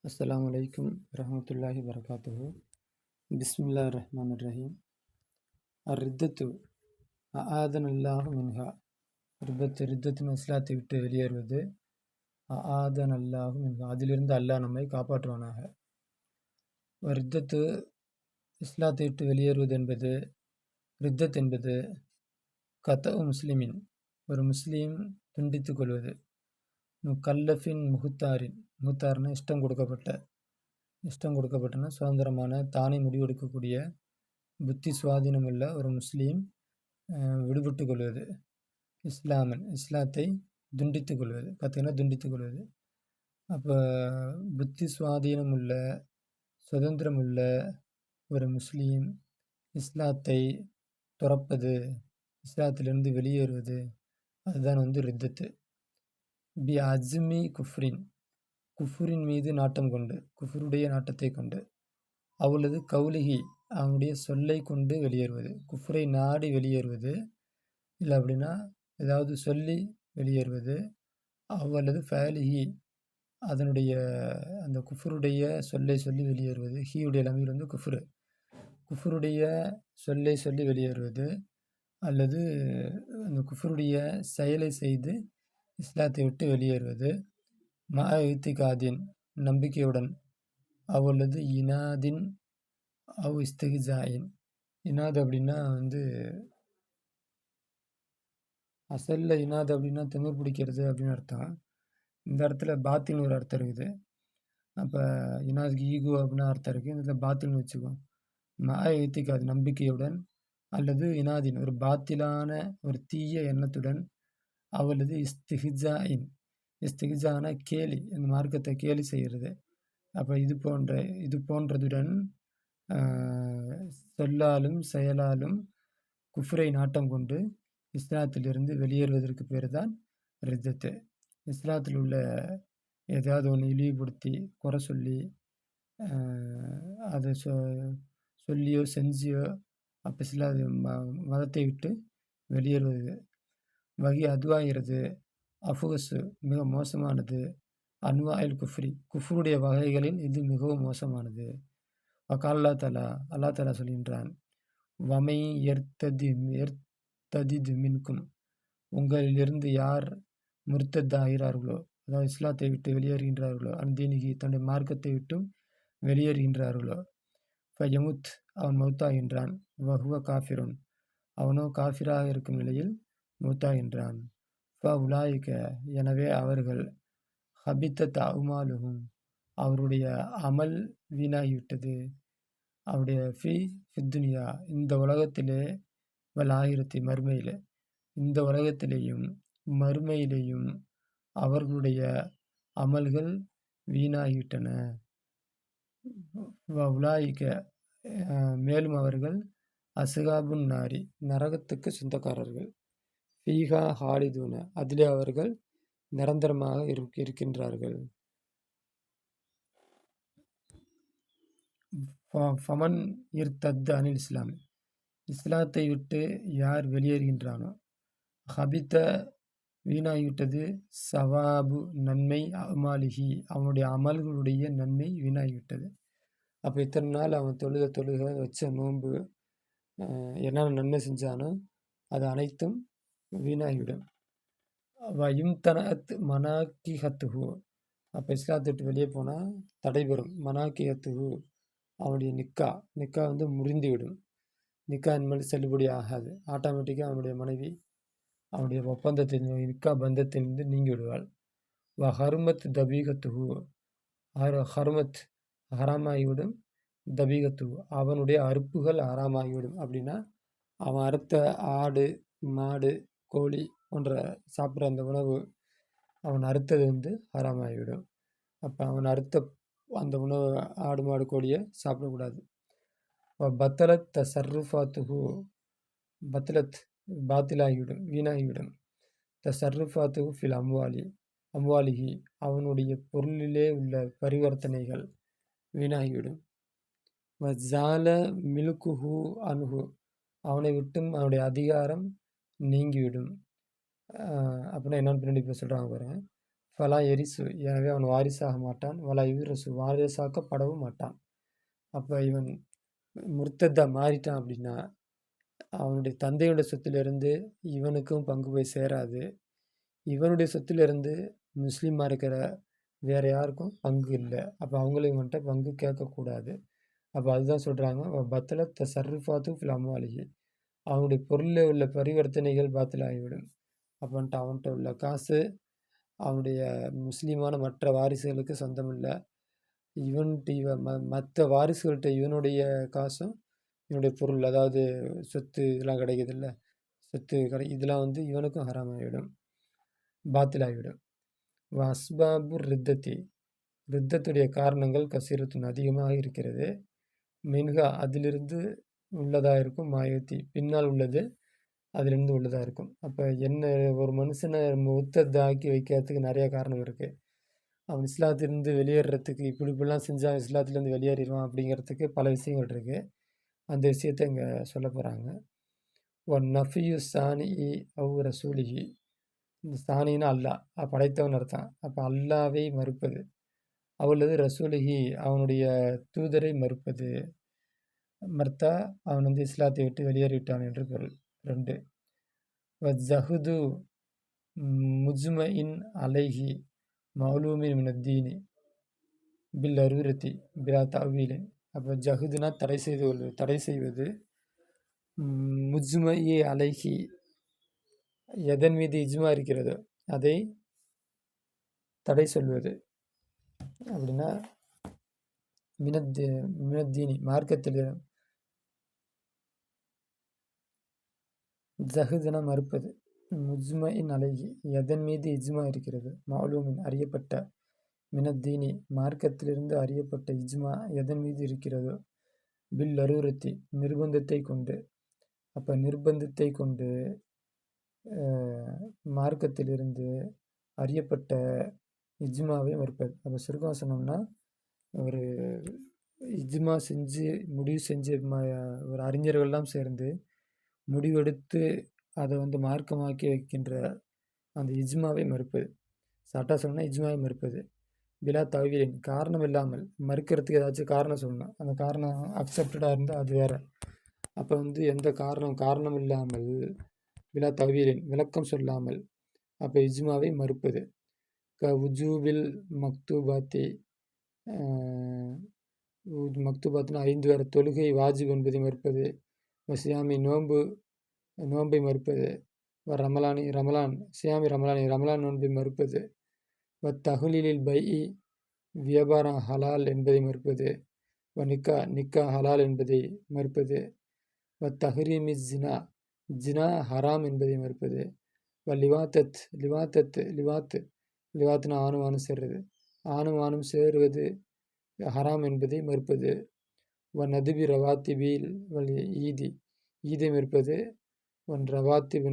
அஸ்ஸலாமு அலைக்கும் வரஹ்மத்துல்லாஹி வரகாத்துஹு. பிஸ்மில்லாஹிர் ரஹ்மானிர் ரஹீம். ரித்தத்து அஆதனல்லாஹு மின்ஹா. ரித்தத்துன்னு இஸ்லாத்தை விட்டு வெளியேறுவது. அஆதனல்லாஹு மின்ஹா, அதிலிருந்து அல்லாஹ் நம்மை காப்பாற்றுவானாக. ரித்தத்து இஸ்லாத்தை விட்டு வெளியேறுவது என்பது, ரித்தத் என்பது கதஉ முஸ்லிமின், ஒரு முஸ்லீம் துண்டித்துக் கொள்வது. முகல்லஃபின் முகுத்தாரின், முகுத்தார்னா இஷ்டம் கொடுக்கப்பட்டனா சுதந்திரமான தானே முடிவெடுக்கக்கூடிய புத்தி சுவாதீனம் உள்ள ஒரு முஸ்லீம் விடுபட்டு கொள்வது. இஸ்லாத்தை துண்டித்துக் கொள்வது, கத்துனா துண்டித்துக் கொள்வது. அப்போ புத்தி சுவாதீனம் உள்ள சுதந்திரம் உள்ள ஒரு முஸ்லீம் இஸ்லாத்தை துறப்பது, இஸ்லாத்திலிருந்து வெளியேறுவது, அதுதான் ரித்தத்து. பி அஜ்மி குஃப்ரின், குஃபுரின் மீது நாட்டம் கொண்டு, குஃபுருடைய நாட்டத்தை கொண்டு, அவளது கவுலிகி, அவனுடைய சொல்லை கொண்டு வெளியேறுவது. குஃப்ரை நாடி வெளியேறுவது, இல்லை அப்படின்னா ஏதாவது சொல்லி வெளியேறுவது. அவளது ஃபேலிஹி, அதனுடைய அந்த குஃபுருடைய சொல்லை சொல்லி வெளியேறுவது. ஹீயுடைய லமீர் குஃப்ரு, குஃபுருடைய சொல்லை சொல்லி வெளியேறுவது, அல்லது அந்த குஃபுருடைய செயலை செய்து இஸ்லாத்தை விட்டு வெளியேறுவது. இத்திகாதின், நம்பிக்கையுடன், அவளது இனாதின் அவ் இஸ்திஹ்ஜாயின். இனாது அப்படின்னா அசல்ல இனாது அப்படின்னா திமிர் பிடிக்கிறது அப்படின்னு அர்த்தம். இந்த இடத்துல பாத்தின்னு ஒரு அர்த்தம் இருக்குது. அப்போ இனாதுக்கு ஈகோ அப்படின்னு அர்த்தம் இருக்குது. இந்த இடத்துல பாத்தின்னு வச்சுக்கோம். இத்திகாது, நம்பிக்கையுடன், அல்லது இனாதின் ஒரு பாத்திலான ஒரு தீய எண்ணத்துடன், அவளது இஸ்திஹ்ஜாயின், இஸ்திஹ்ஜான கேலி, இந்த மார்க்கத்தை கேலி செய்கிறது. அப்போ இது போன்றதுடன் சொல்லாலும் செயலாலும் குஃப்ரை நாட்டம் கொண்டு இஸ்லாத்திலிருந்து வெளியேறுவதற்கு பேர் தான் ரித்தத்து. இஸ்லாத்தில் உள்ள ஏதாவது ஒன்று இழிவுபடுத்தி குறை சொல்லி அதை சொல்லியோ செஞ்சியோ அப்போ மதத்தை விட்டு வெளியேறுவது. வகி அதுவாகிறது அஃபுகசு, மிக மோசமானது. அன்வாயில் குஃப்ரி, குஃப்ருடைய வகைகளில் இது மிகவும் மோசமானது. வகால்லா தலா, அல்லா தலா சொல்கின்றான், வமை எர்த்ததிது மின்கும், உங்களிலிருந்து யார் முர்த்தத்தாகிறார்களோ, அதாவது இஸ்லாத்தை விட்டு வெளியேறுகின்றார்களோ, அந்தீனிகி, தன்னுடைய மார்க்கத்தை விட்டும் வெளியேறுகின்றார்களோ, ஃபயமுத், அவன் மௌத்தாகின்றான், வஹுவ காஃபிருன், அவனோ காஃபிராக இருக்கும் நிலையில் மௌத்தாகின்றான். உலாயிக்க, எனவே அவர்கள், ஹபித்தத் அமாலுஹும், அவருடைய அமல் வீணாகிவிட்டது. அவருடைய ஃபித்துனியா, இந்த உலகத்திலே, வல் ஆகிரத்தி, மறுமையிலே, இந்த உலகத்திலேயும் மறுமையிலேயும் அவர்களுடைய அமல்கள் வீணாகிவிட்டன. உலாயிக்க, மேலும் அவர்கள் அசுகாபுன் நாரி, நரகத்துக்கு சொந்தக்காரர்கள். ஃபீஹா ஹாலிதூன, அதிலே அவர்கள் நிரந்தரமாக இருக்கின்றார்கள். ஃபமன் இர்தத் அனில் இஸ்லாம், இஸ்லாத்தை விட்டு யார் வெளியேறுகின்றானோ, ஹபித்த, வீணாகிவிட்டது, சவாபு, நன்மை, அமாலிஹி, அவனுடைய அமல்களுடைய நன்மை வீணாகிவிட்டது. அப்போ இத்தனை நாள் அவன் தொழுகை வச்ச நோன்பு என்னென்ன நன்மை செஞ்சானோ அது அனைத்தும் வீணாகிவிடும். இம்தனத் மனாக்கிஹத்துஹு, அப்போ இஸ்லாத்தை விட்டு வெளியே போனால் தடைபெறும். மனாக்கிஹத்துஹு, அவனுடைய நிக்கா முறிந்துவிடும். நிக்கா இனிமேல் செல்லுபடி ஆகாது. ஆட்டோமேட்டிக்காக அவனுடைய மனைவி அவனுடைய ஒப்பந்தத்தின் நிக்கா பந்தத்திலிருந்து நீங்கி விடுவாள். ஹருமத் தபீகத்துஹு, ஹருமத் ஹராமாகிவிடும். தபீகத்துஹு, அவனுடைய அறுப்புகள் ஹராமாகிவிடும். அப்படின்னா அவன் அறுத்த ஆடு, மாடு, கோழி போன்ற சாப்பிட்ற அந்த உணவு, அவன் அறுத்தது ஹராமாகிவிடும். அப்போ அவன் அறுத்த அந்த உணவு, ஆடு மாடு கோழியை சாப்பிடக்கூடாது. பத்தலத் தசர்ருஃபாத்துஹு, பத்தலத் பாத்திலாகிவிடும், வீணாகிவிடும். தசர்ருஃபாத்துஹு ஃபில் அம்வாலிஹி, அவனுடைய பொருளிலே உள்ள பரிவர்த்தனைகள் வீணாகிவிடும். வஜால மில்குஹு அன்ஹு, அவனை விட்டும் அவனுடைய அதிகாரம் நீங்கிவிடும். அப்படின்னா என்னன்னு பின்னாடி இப்போ சொல்கிறாங்க பாருங்க. ஃபலா எரிசு எனவே அவன் வாரிசாக மாட்டான். வலா யுரசு வாரிசாக்கப்படவும் மாட்டான். அப்போ இவன் முர்த்தத்தா மாறிட்டான் அப்படின்னா அவனுடைய தந்தையோட சொத்திலிருந்து இவனுக்கும் பங்கு போய் சேராது. இவனுடைய சொத்திலிருந்து முஸ்லீமாக இருக்கிற வேற யாருக்கும் பங்கு இல்லை. அப்போ அவங்களும் இவன்கிட்ட பங்கு கேட்கக்கூடாது. அப்போ அதுதான் சொல்கிறாங்க பத்தல தசர்ருஃபாத்து ஃபில் அம்வாலிஹி, அவனுடைய பொருளில் உள்ள பரிவர்த்தனைகள் பாத்தில் ஆகிவிடும். அப்போன்ட்டு அவன்கிட்ட உள்ள காசு அவனுடைய முஸ்லீமான மற்ற வாரிசுகளுக்கு சொந்தம் இல்லை. இவன் மற்ற வாரிசுகள்கிட்ட இவனுடைய காசும் இவனுடைய பொருள், அதாவது சொத்து இதெல்லாம் கிடைக்குதுல்ல, சொத்து இதெல்லாம் வந்து இவனுக்கும் ஹராமாகிவிடும், பாத்திலாகிவிடும். அஸ்பாபு ரித்தத்தி, ரித்தத்துடைய காரணங்கள் கசீரத்தின் அதிகமாக இருக்கிறது. மின்ஹா அதிலிருந்து உள்ளதாக இருக்கும், மாயத்தி பின்னால் உள்ளது அதிலிருந்து உள்ளதாக இருக்கும். அப்போ என்ன ஒரு மனுஷனை முர்த்தத்தாக்கி வைக்கிறதுக்கு நிறைய காரணம் இருக்குது. அவன் இஸ்லாத்திலிருந்து வெளியேறதுக்கு இப்படிலாம் செஞ்சால் இஸ்லாத்திலேருந்து வெளியேறிடுவான் அப்படிங்கிறதுக்கு பல விஷயங்கள் இருக்குது. அந்த விஷயத்தை இங்கே சொல்ல போகிறாங்க. ஒன் நஃபியு சானி அவு ரசூலிஹி, இந்த சானின்னா அல்லாஹ் படைத்தவன் அர்த்தம். அப்போ அல்லாவை மறுப்பது, அவளது ரசூலிஹி அவனுடைய தூதரை மறுப்பது, மறுத்தா அவன் வந்து இஸ்லாத்தை விட்டு வெளியேறிவிட்டான் என்று பொருள். 2 வஜ்ஹது முஜ்மஇன் அலைஹி மௌலூமின் மினத்தீனி பில் அரூரத்தி பிலா தஅவீலின். அப்போ ஜஹுதுனா தடை செய்வது, முஜ்மஇ அலைஹி எதன் மீது இஜ்மா இருக்கிறதோ அதை தடை சொல்வது. அப்படின்னா மினத்தீனி மார்க்கத்தில், ஜஹுதுனா மறுப்பது, முஜ்மஇன் அலைஹி எதன் மீது இஜ்மா இருக்கிறது, மௌலூமின் அறியப்பட்ட, மினத்தீனி மார்க்கத்திலிருந்து அறியப்பட்ட, இஜ்மா எதன் மீது இருக்கிறதோ, பில் அரூரத்தி நிர்பந்தத்தை கொண்டு. அப்போ நிர்பந்தத்தை கொண்டு மார்க்கத்திலிருந்து அறியப்பட்ட இஜ்மாவை மறுப்பது. அப்போ சுருக்கம் சொன்னோம்னா, ஒரு இஜ்மா செஞ்சு முடிவு செஞ்சு ஒரு அறிஞர்கள்லாம் சேர்ந்து முடிவெடுத்து அதை வந்து மார்க்கமாக்கி வைக்கின்ற அந்த இஜ்மாவை மறுப்பது. சாட்டா சொன்னால் இஜ்மாவை மறுப்பது. பிலா தஅவீலின் காரணம் இல்லாமல், மறுக்கிறதுக்கு ஏதாச்சும் காரணம் சொல்லணும், அந்த காரணம் அக்செப்டடாக இருந்தால் அது வேறு. அப்போ வந்து எந்த காரணம் இல்லாமல், பிலா தஅவீலின் விளக்கம் சொல்லாமல், அப்போ இஜ்மாவை மறுப்பது. உஜூபில் மக்தூபாத்தி, மக்தூபாத்னா 5 வேறு தொழுகை வாஜிப் என்பதை மறுப்பது. சியாமி நோன்பை மறுப்பது. ரமலான் சியாமி ரமலான் நோன்பை மறுப்பது. தஹ்லீலில் பைஇ வியாபாரம் ஹலால் என்பதை மறுப்பது. நிக்கா ஹலால் என்பதை மறுப்பது. தஹ்ரீமி ஜினா ஹராம் என்பதை மறுப்பது. லிவாத்துனா ஆணும் சேர்றது, ஆணும் சேருவது ஹராம் என்பதை மறுப்பது. நதுபி ரவாத்திபில் ஈதை மறுப்பது.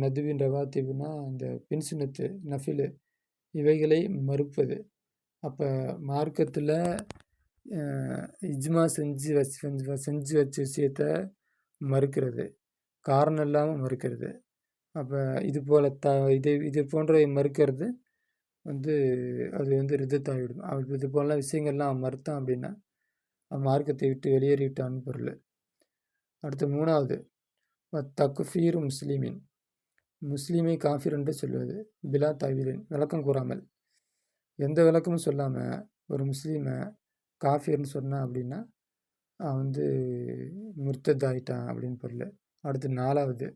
நதுபின் ரவாத்திபுனா அந்த பின் சுன்னத்து நஃபிலு இவைகளை மறுப்பது. அப்போ மார்க்கத்தில் இஜ்மா செஞ்சு வச்ச விஷயத்த மறுக்கிறது, காரணம் இல்லாமல் மறுக்கிறது. அப்போ இது போல் இது போன்ற மறுக்கிறது வந்து அது வந்து ரிதத்தாகிவிடும். அவள் இது போல விஷயங்கள்லாம் மறுத்தான் அப்படின்னா மார்க்கத்தை விட்டு வெளியேறிவிட்டான்னு பொருள். அடுத்து 3வது தக்ஃபீர் முஸ்லீமின், முஸ்லீமை காஃபிர் என்று சொல்வது. பிலா தஅவீலின் விளக்கம் கூறாமல், எந்த விளக்கமும் சொல்லாமல் ஒரு முஸ்லீமை காஃபிர்னு சொன்னான் அப்படின்னா அவன் வந்து முர்த்தத் ஆகிட்டான் அப்படின்னு பொருள். அடுத்து 4வது